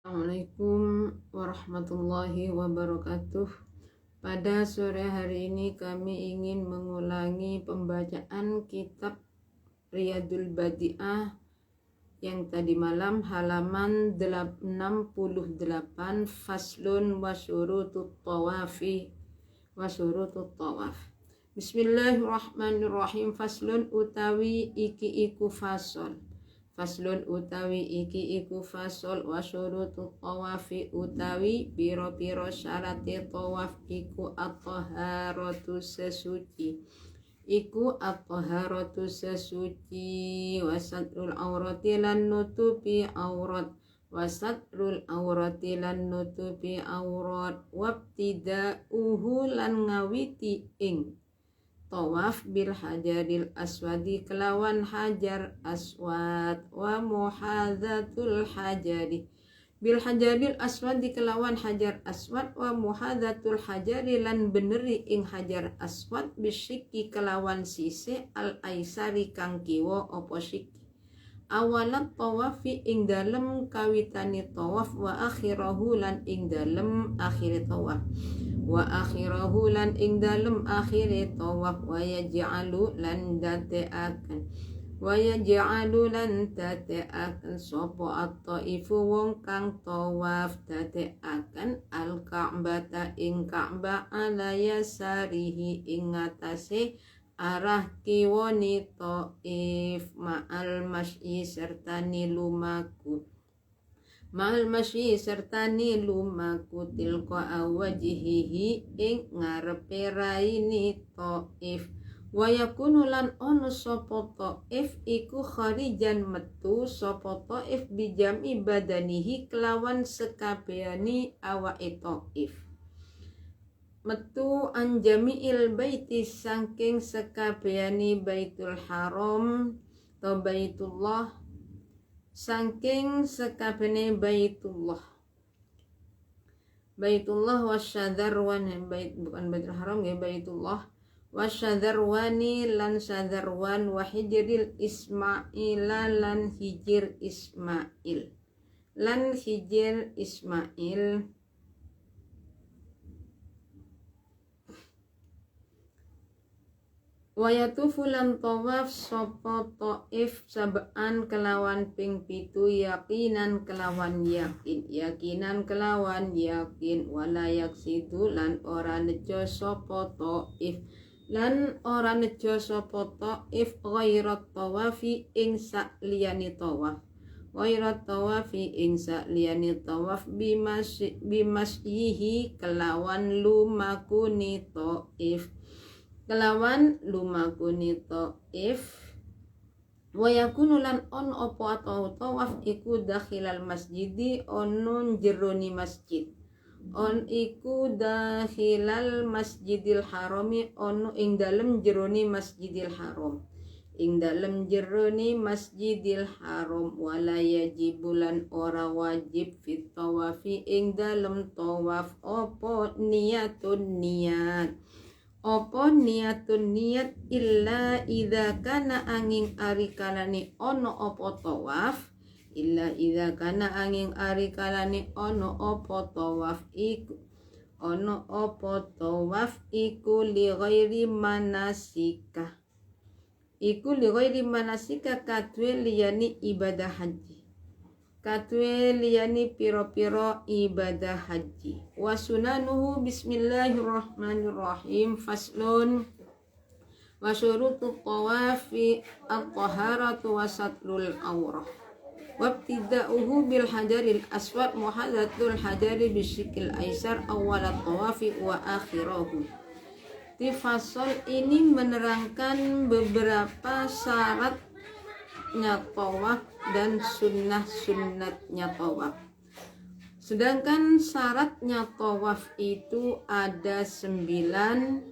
Assalamualaikum warahmatullahi wabarakatuh. Pada sore hari ini kami ingin mengulangi pembacaan kitab Riyadul Badi'ah yang tadi malam, halaman 68, faslun wa syurutut tawafi wa syurutut tawaf. Bismillahirrahmanirrahim. Faslun utawi iki iku fasol. Faslun utawi iki iku fasol wa syurutut tawafi utawi piro-piro syarate tawaf iku at-taharatu sesuci. Iku at-taharatu sesuci wasatrul aurati lan nutupi aurat. Wasatrul aurati lan nutupi aurat. Wabtida'uhu lan ngawiti ing tawaf bil hajaril aswadi kelawan hajar aswad. Wa muhadzatul hajari bil hajaril aswadi kelawan hajar aswad. Wa muhadzatul hajari lan beneri ing hajar aswad bisyiki kelawan sise al aisari kang kiwa apa syiki. Awalat tawafi ing dalem kawitani tawaf. Wa akhirahu lan ing dalem akhiri tawaf. Wa akhirahu lan ing dalem akhiri tawaf. Wa yaj'alu lan dateaken. Wa yaj'alu lan dateaken sapa at-taifu wong kang tawaf dateaken al-Ka'bata ing Ka'bah ala yasarihi ing ngatasé arah kiwani Taif ma'al masyi sertani lumaku. Ma'al masyi sertani lumaku tilka awajihihi ing ngarepe raini Taif. Wa yakunu lan ono sapa Taif iku kharijan metu sapa Taif bijami badanihi kelawan sekabehane awake Taif. Metu anjami'il baiti saking sekabehane Baitul Haram atau Baitullah, saking sekabehane Baitullah wasyadarwan bukan Baitul Haram ya, Baitullah wasyadarwani lan sadarwan wa hijril Ismaila lan hijir Ismail wa yatufu lan tawaf sapa Taif sab'an kelawan ping 7 yakinan kelawan yakin wala yaksidu lan ora nejo sapa Taif ghairat tawafi ing sakliyane tawaf bimasyihi kelawan lumakuni Taif wa yakunu lan on opo atau tawaf iku dakhilal masjidi onun jeroni masjid masjidil harami onu ing dalem jeroni masjidil haram wala yajibulan ora wajib fit tawafi ing dalem tawaf opo niyatun niat illa idza kana angin ari kalane ono opo tawaf iku li ghairi manasika katwe liyani ibadah haji piro-piro ibadah haji. Wa sunanuhu bismillahirrahmanirrahim. Faslun wa syurutut tawafi at-taharatu wa satrul aurah. Wabtida'uhu bil hajaril aswad muhadzatul hajari bisyikil aisar awalat tawafi wa akhirahu. Di fasal ini menerangkan beberapa syaratnya tawaf dan sunnah-sunnatnya tawaf. Sedangkan syaratnya tawaf itu ada 9.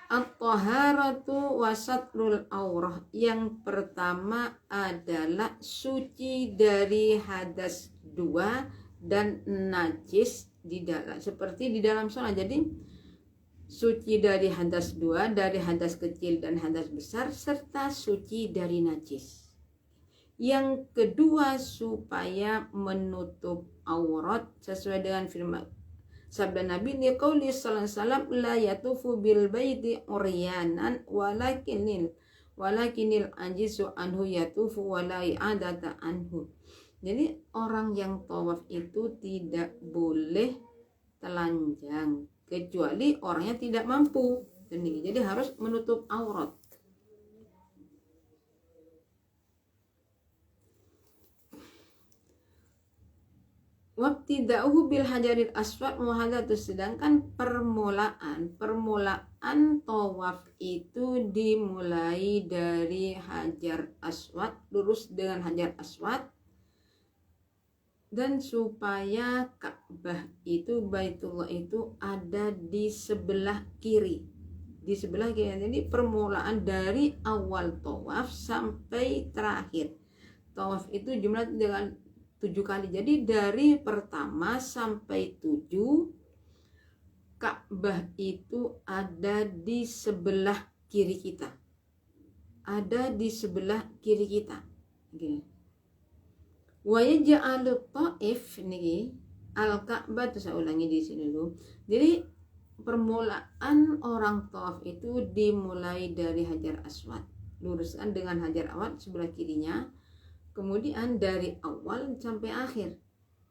At-taharatu wasatrul aurah. Yang pertama adalah suci dari hadas 2 dan najis di dalam, seperti di dalam sholat. Jadi suci dari hadas 2, dari hadas kecil dan hadas besar, serta suci dari najis. Yang kedua, supaya menutup aurat sesuai dengan firman sabda Nabi liqauli sallallahu alaihi wasallam la yatufu bil baiti uryanan walakinil ajizu anhu yatufu wala i'adata anhu. Jadi orang yang tawaf itu tidak boleh telanjang kecuali orangnya tidak mampu. Jadi harus menutup aurat. Wabtida'uhu bil hajaril aswad muhadatus, sedangkan permulaan tawaf itu dimulai dari hajar aswad, lurus dengan hajar aswad, dan supaya Ka'bah itu Baitullah itu ada di sebelah kiri. Jadi permulaan dari awal tawaf sampai terakhir. Tawaf itu jumlah dengan 7 kali. Jadi dari pertama sampai 7 Ka'bah itu ada di sebelah kiri kita. Ada di sebelah kiri kita. Gini. Wa yaj'alu ta'if niki al-Ka'bah, saya ulangi di sini dulu. Jadi permulaan orang tawaf itu dimulai dari Hajar Aswad. Luruskan dengan Hajar Aswad sebelah kirinya. Kemudian dari awal sampai akhir.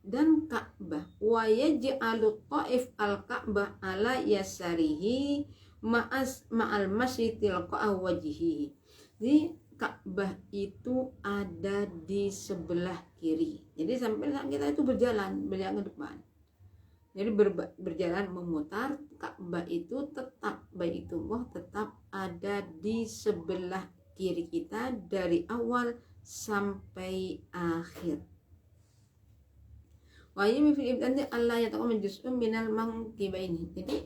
Dan Ka'bah wa yaj'alu ta'if al-Ka'bah ala yasarihi ma'al masyitil qa'wajihi. Jadi Ka'bah itu ada di sebelah kiri. Jadi sampai kita itu berjalan ke depan. Jadi berjalan memutar, Ka'bah itu tetap Baitullah tetap ada di sebelah kiri kita dari awal sampai akhir. Wa yimfi ibtadi Allah yataqam juz'un minal mankibaini. Jadi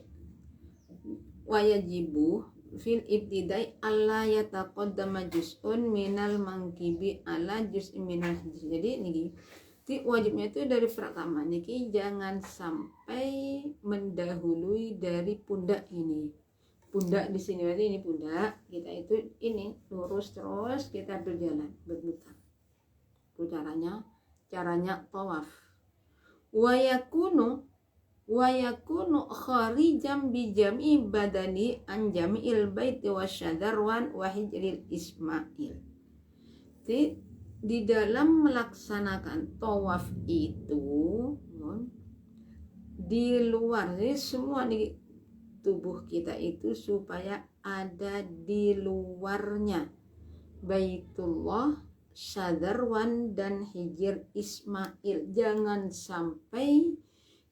wajibu fil ibtidai Allah yataqaddama juz'un minal mankibi ala juz'in minal. Jadi niki wajibnya itu dari pertama niki jangan sampai mendahului dari pundak ini. Pundak di sini berarti ini pundak kita itu ini lurus terus kita berjalan berputar. Itu caranya tawaf. Wa yakunu kharijam bi jam'i badani an jami'il baiti wasyadarwan wa hijril ismail. Jadi di dalam melaksanakan tawaf itu di luar, jadi semua di tubuh kita itu supaya ada di luarnya Baitullah, Syadarwan, dan Hijr Ismail. Jangan sampai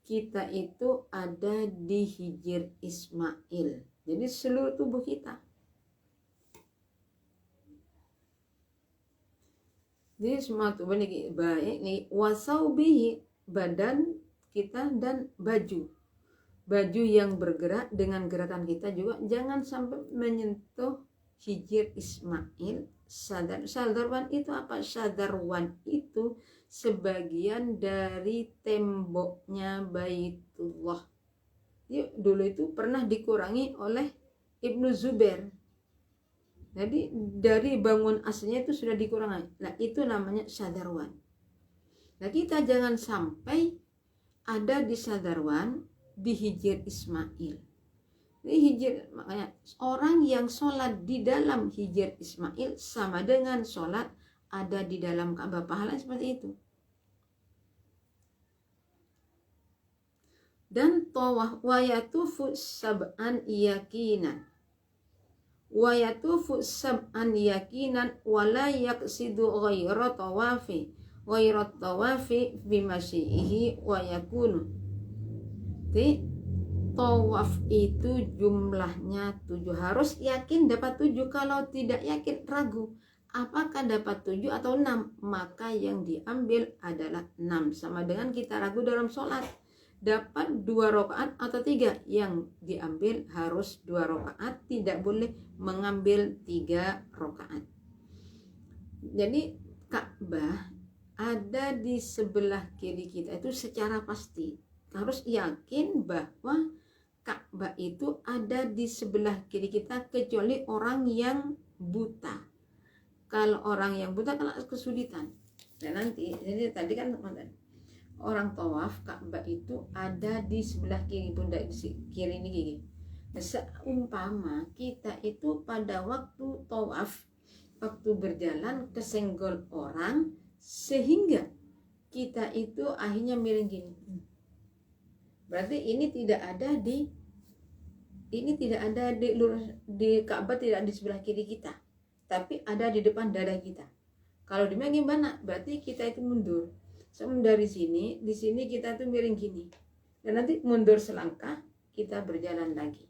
kita itu ada di Hijr Ismail. Jadi seluruh tubuh kita. Jadi semua tubuh ini baik nih, wasaubihi, badan kita, dan baju yang bergerak dengan gerakan kita juga jangan sampai menyentuh Hijr Ismail. Sadarwan itu apa? Sadarwan itu sebagian dari temboknya Baitullah. Dulu itu pernah dikurangi oleh Ibnu Zubair. Jadi dari bangun aslinya itu sudah dikurangi. Nah itu namanya sadarwan. Nah kita jangan sampai ada di sadarwan, di Hijr Ismail. Ini Hijr, makanya orang yang sholat di dalam Hijr Ismail sama dengan sholat ada di dalam Ka'bah, pahala seperti itu. Dan tawaf wa yatufu sab'an yakinan. Wa yatufu sab'an yakinan wa la yaqsidu ghairat tawafi bimasyihi wa yakunu. Jadi tawaf itu jumlahnya 7. Harus yakin dapat 7. Kalau tidak yakin ragu apakah dapat 7 atau 6, maka yang diambil adalah 6. Sama dengan kita ragu dalam sholat, dapat 2 rakaat atau 3, yang diambil harus 2 rakaat, tidak boleh mengambil 3 rakaat. Jadi Ka'bah ada di sebelah kiri kita itu secara pasti. Harus yakin bahwa Ka'bah itu ada di sebelah kiri kita kecuali orang yang buta. Kalau orang yang buta kan kesulitan. Dan nanti, jadi tadi kan orang tawaf Ka'bah itu ada di sebelah kiri pundak kiri ini gini. Nah, seumpama kita itu pada waktu tawaf, waktu berjalan kesenggol orang sehingga kita itu akhirnya miring gini. Berarti ini tidak ada di Ka'bah, tidak di sebelah kiri kita, tapi ada di depan dada kita. Kalau demikian gimana? Berarti kita itu mundur. Dari sini, di sini kita tuh miring gini. Dan nanti mundur selangkah, kita berjalan lagi.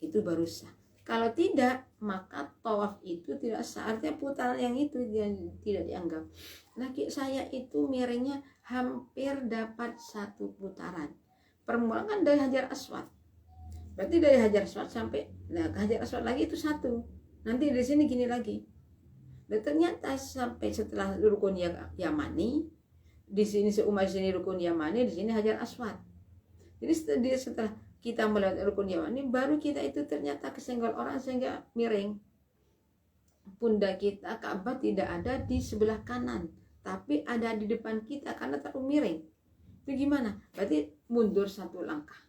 Itu baru sah. Kalau tidak, maka tawaf itu tidak sah. Artinya putaran yang itu tidak dianggap. Nah, saya itu miringnya hampir dapat 1 putaran. Permulaan kan dari Hajar Aswad. Berarti dari Hajar Aswad sampai ke Hajar Aswad lagi itu 1. Nanti di sini gini lagi. Dan ternyata sampai setelah rukun Yamani, di sini seumat sini rukun Yamani, di sini Hajar Aswad. Jadi setelah kita melewati rukun Yamani, baru kita itu ternyata kesenggol orang sehingga miring. Pundak kita Ka'bah tidak ada di sebelah kanan, tapi ada di depan kita karena terlalu miring. Itu gimana? Berarti mundur 1 langkah.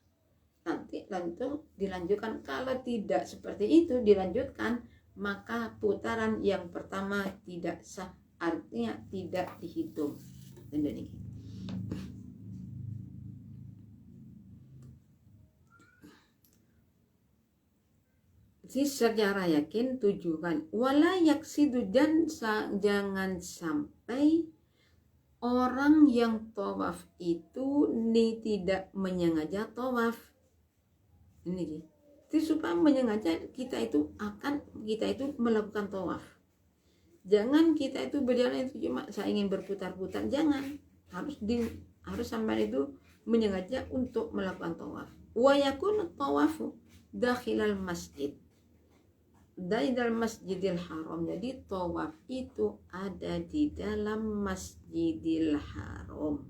Nanti langsung dilanjutkan. Kalau tidak seperti itu dilanjutkan, maka putaran yang pertama tidak sah, artinya tidak dihitung. Dan ini secara yakin 7 kali. Wala yaksidu, dan jangan sampai orang yang tawaf itu tidak menyengaja tawaf. Ini itu supaya menyengaja kita itu melakukan tawaf. Jangan kita itu berjalan itu cuma saya ingin berputar-putar, jangan. Harus sampai itu menyengaja untuk melakukan tawaf. Wa yakunu tawafu dakhilal masjid, dari dalam Masjidil Haram. Jadi tawaf itu ada di dalam Masjidil Haram.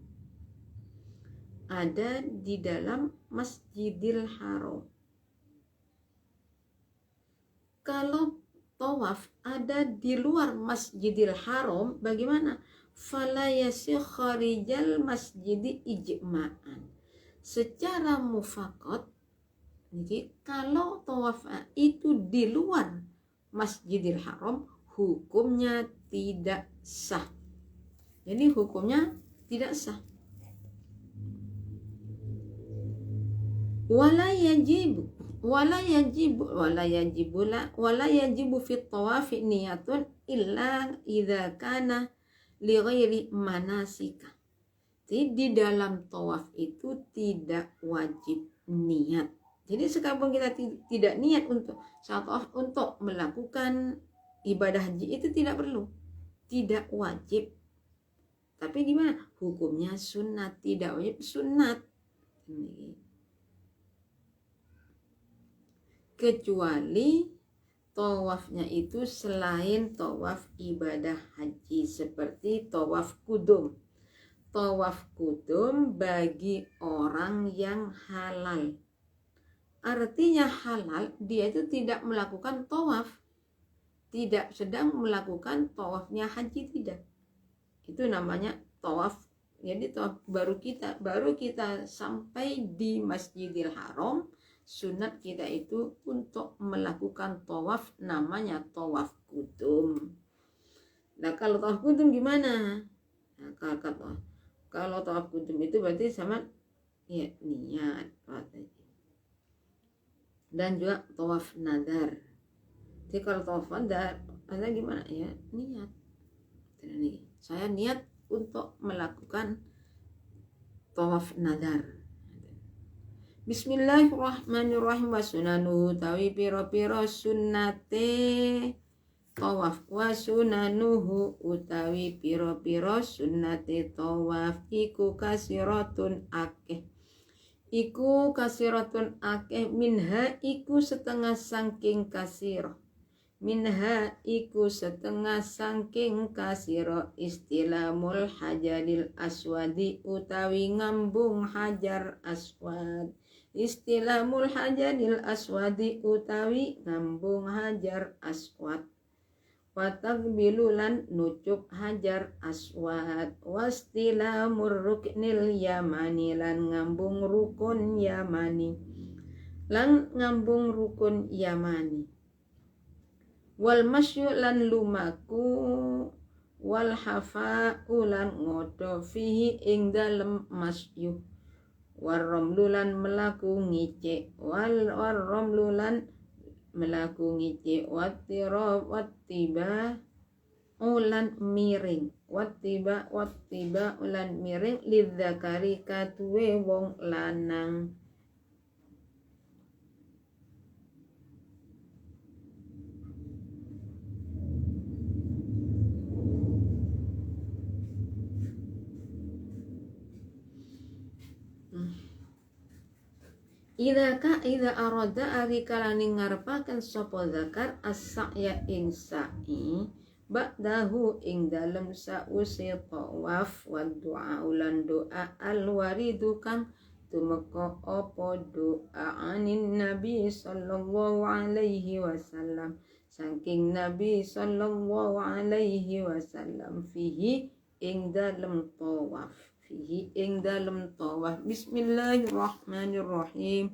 Ada di dalam Masjidil Haram. Kalau tawaf ada di luar Masjidil Haram, bagaimana? Fala yasih kharijal masjidi ijma'an. Secara mufakat, jadi kalau tawaf itu di luar Masjidil Haram, hukumnya tidak sah. Jadi hukumnya tidak sah. Wala yajibu fit tawafi niyatun illa idza kana li ghairi manasika. Jadi di dalam tawaf itu tidak wajib niat. Jadi sekalipun kita tidak niat untuk melakukan ibadah haji, itu tidak perlu, tidak wajib. Tapi gimana? Hukumnya sunat, tidak wajib, sunat. Kecuali tawafnya itu selain tawaf ibadah haji, seperti tawaf kudum. Tawaf kudum bagi orang yang halal. Artinya halal, dia itu tidak melakukan tawaf, tidak sedang melakukan tawafnya haji, tidak. Itu namanya tawaf. Jadi tawaf baru kita sampai di Masjidil Haram, sunat kita itu untuk melakukan tawaf, namanya tawaf kudum. Nah, kalau tawaf kudum gimana? Nah, kalau tawaf kudum itu berarti sama ya niat. Dan juga tawaf nadar. Jadi kalau tawaf nadar ada gimana ya? Niat. Ini saya niat untuk melakukan tawaf nadar. Bismillahirrahmanirrahim. Wa sunanuhu tawi piro-piro sunnate tawaf. Wa sunanuhu utawi piro-piro sunnate tawaf iku kasiratun akeh. Iku kasiratun akeh, minha iku setengah sangking kasiro. Minha iku setengah sangking kasiro istilamul hajaril aswadi utawi ngambung hajar aswad. Istilamul hajaril aswadi utawi ngambung hajar aswad. Wataqbilulan nucuk hajar aswad, wastilamur ruknil yamani lan ngambung rukun yamani, wal masyu lan lumaku, wal hafa'u lan ngodo fihi ing dalem masyu, warramlu lan melaku ngicik, warramlu lan melaku ngicik, wattiba ulan miring, wattiba ulan miring, lidzakari katuwe wong lanang. Ida arada ari kalani ngarepaken sapa zakar as-sa'ya ing sa'i ba'dahu ing dalem sa'usi tawaf wa du'a ulan doa al-waridu kang tumeka apa doa anin nabi sallallahu alaihi wasallam saking nabi sallallahu alaihi wasallam fihi ing dalem tawaf. Bismillahirrahmanirrahim.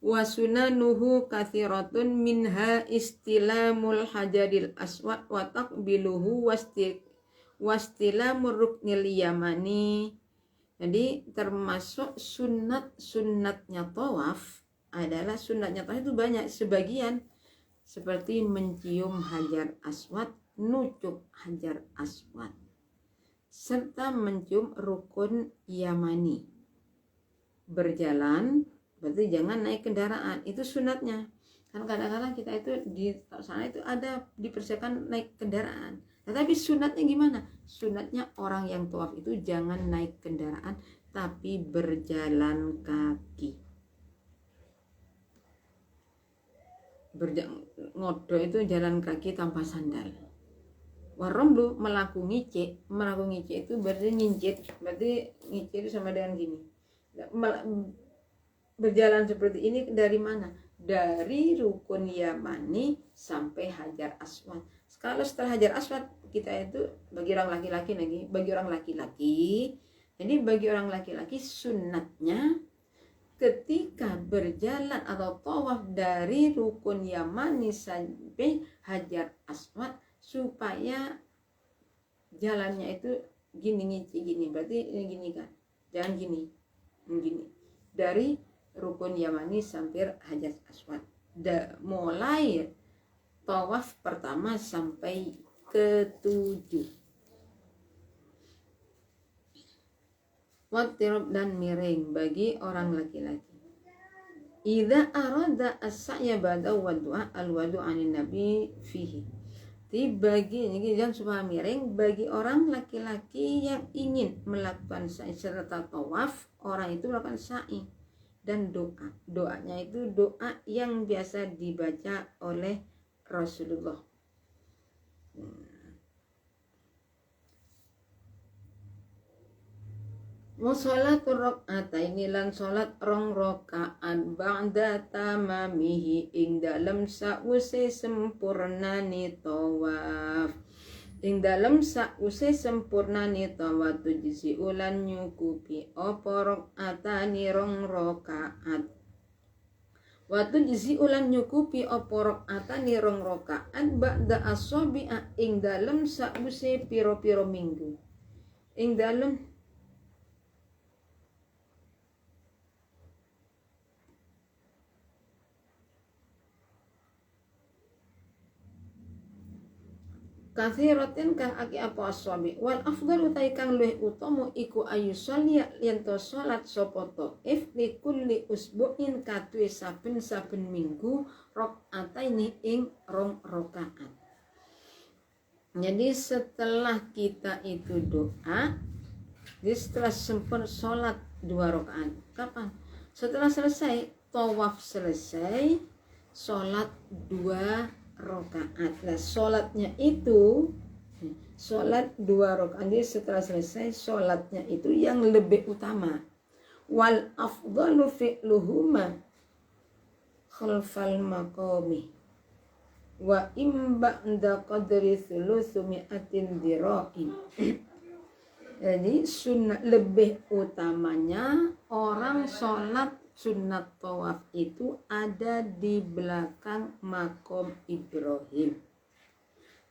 Wa sunanuhu kathiratun minha istilamul hajaril aswad wa taqbiluhu wastilamur ruknil yamani. Jadi termasuk sunatnya tawaf adalah sunatnya tawaf itu banyak, sebagian seperti mencium hajar aswad, nucuk hajar aswad, serta mencium rukun yamani. Berjalan berarti jangan naik kendaraan, itu sunatnya. Kan kadang-kadang kita itu di sana itu ada dipersiapkan naik kendaraan. Tetapi sunatnya gimana? Sunatnya orang yang tawaf itu jangan naik kendaraan tapi berjalan kaki. Ngodo itu jalan kaki tanpa sandal. Waromlu melaku ngicik itu berarti ngincit, berarti ngicit itu sama dengan gini. Berjalan seperti ini dari mana? Dari rukun yamani sampai hajar aswad. Kalau setelah hajar aswad kita itu bagi orang laki-laki, jadi bagi orang laki-laki sunatnya ketika berjalan atau tawaf dari rukun yamani sampai hajar aswad supaya jalannya itu gini, berarti ini gini kan, jangan gini dari rukun yamani sampai hajar aswad, mulai tawaf pertama sampai ke-7. Wattirab dan miring bagi orang laki-laki. Idza arada as-sa'ya ba'da wad'a al-wadu' anin nabi fihi. Bagi jangan supaya miring bagi orang laki-laki yang ingin melakukan sa'i serta tawaf, orang itu melakukan sa'i dan doanya itu doa yang biasa dibaca oleh Rasulullah. Wa sholatur rak'ataini lan salat rong rakaat ba'da tamamihi ing dalem sause sempurnane tawaf. Ing dalem sause sempurnane tawaf tujisi ulan nyukupi apa rakaatani rong rakaat. Wa tujisi ulan nyukupi apa rakaatani rong rakaat ba'da asabi'a ing dalem sause piro-piro minggu. Ing dalem kathiratin kang aki apa asabi wal afdal utai kang luwih utama iku ayu sholya yen to salat sapa taif li kulli usbu'in katue saben-saben minggu rakaataini ing rong rakaat. Jadi setelah kita itu doa, jadi setelah sempurna salat 2 rakaat. Kapan? Setelah selesai tawaf, selesai salat 2 rakaat. Nah, sholatnya itu sholat 2 rakaat. Jadi setelah selesai sholatnya itu yang lebih utama. Wal afdalu fi'luhuma khalfal maqami. wa imba'da qadri thulusumi'atin dira'in. Jadi sunnah lebih utamanya orang sholat sunat tawaf itu ada di belakang makom Ibrahim.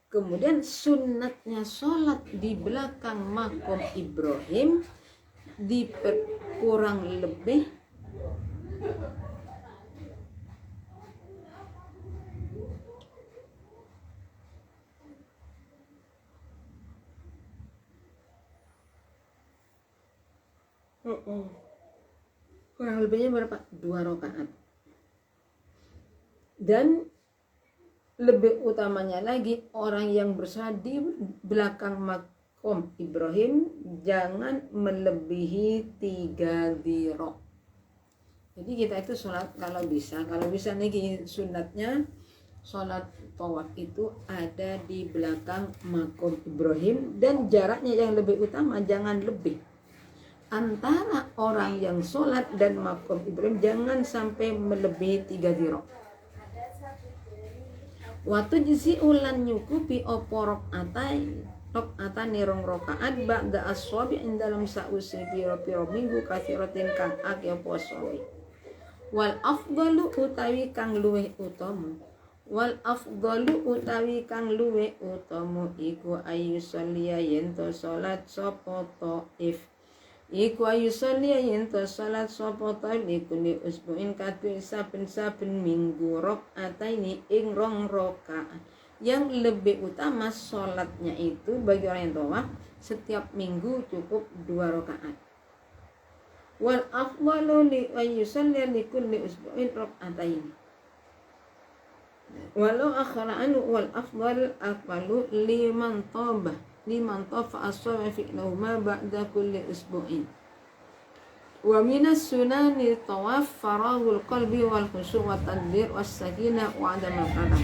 Kemudian sunnatnya sholat di belakang makom Ibrahim diperkurang lebih kurang lebihnya berapa? 2 rakaat. Dan lebih utamanya lagi orang yang bersalat di belakang makom Ibrahim jangan melebihi 3 dhira'. Jadi kita itu sholat kalau bisa nih sunatnya sholat tawaf itu ada di belakang makom Ibrahim, dan jaraknya yang lebih utama jangan lebih antara orang yang sholat dan makom Ibrahim jangan sampai melebihi 3 dhira'. Waktu jisi ulan nyukupi oporok atani rong rokaat ba'da aswabi ing dalam sausi piro minggu kathiratin kang ake posowi. Wal afdalu utawi kang luweh utama iku ayu sholliya yento salat sapa taif. Iku ayu sholliya yento salat sapa taif likuli usbuin katu saben-saben minggu rakaataini ing rong rakaat. Yang lebih utama sholatnya itu bagi orang yang tawaf setiap minggu cukup 2 rakaat. Wal afdalu li ayyusalli li kulli usbu'in rak'atain. Walau akhara anu wal afdalu liman tafa as-sawma fi lahuma ba'da kulli usbu'in. Wa minas sunani tawaf faragul qalbi wal khusyu' wa tadbir was sakinah wa adamul kalam.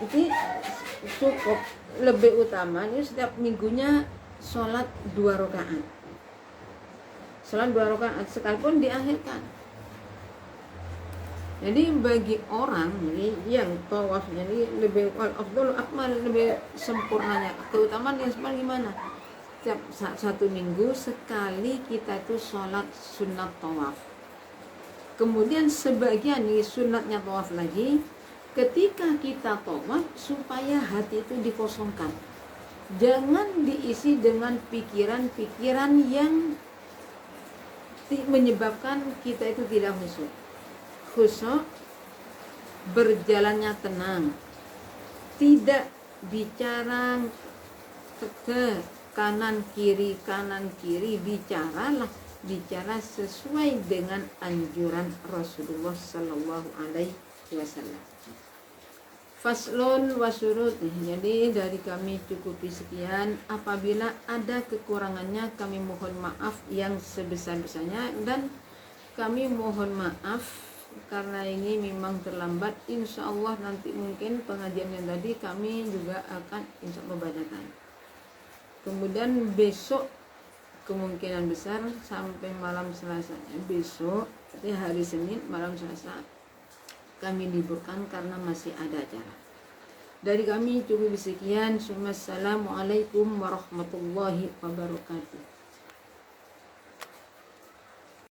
Jadi cukup lebih utama ini setiap minggunya sholat 2 rakaat. Sholat 2 rakaat sekalipun diakhirkan. Jadi bagi orang yang tawaf jadi lebih afdal akmal, lebih sempurnanya keutamaan yang sebenarnya gimana? Setiap 1 minggu sekali kita itu sholat sunat tawaf. Kemudian sebagian nih sunatnya tawaf lagi ketika kita tawaf supaya hati itu dikosongkan. Jangan diisi dengan pikiran-pikiran yang menyebabkan kita itu tidak khusyuk. Khusyuk, berjalannya tenang, tidak bicara ke kanan kiri, bicara sesuai dengan anjuran Rasulullah Sallallahu Alaihi Wasallam. Faslun wasurut. Jadi dari kami cukupi sekian. Apabila ada kekurangannya kami mohon maaf yang sebesar-besarnya, dan kami mohon maaf karena ini memang terlambat. Insya Allah nanti mungkin pengajian yang tadi kami juga akan insya Allah bacakan. Kemudian besok kemungkinan besar sampai malam Selasa. Besok hari Senin malam Selasa kami liburkan karena masih ada acara. Dari kami cukup sekian. Assalamualaikum warahmatullahi wabarakatuh.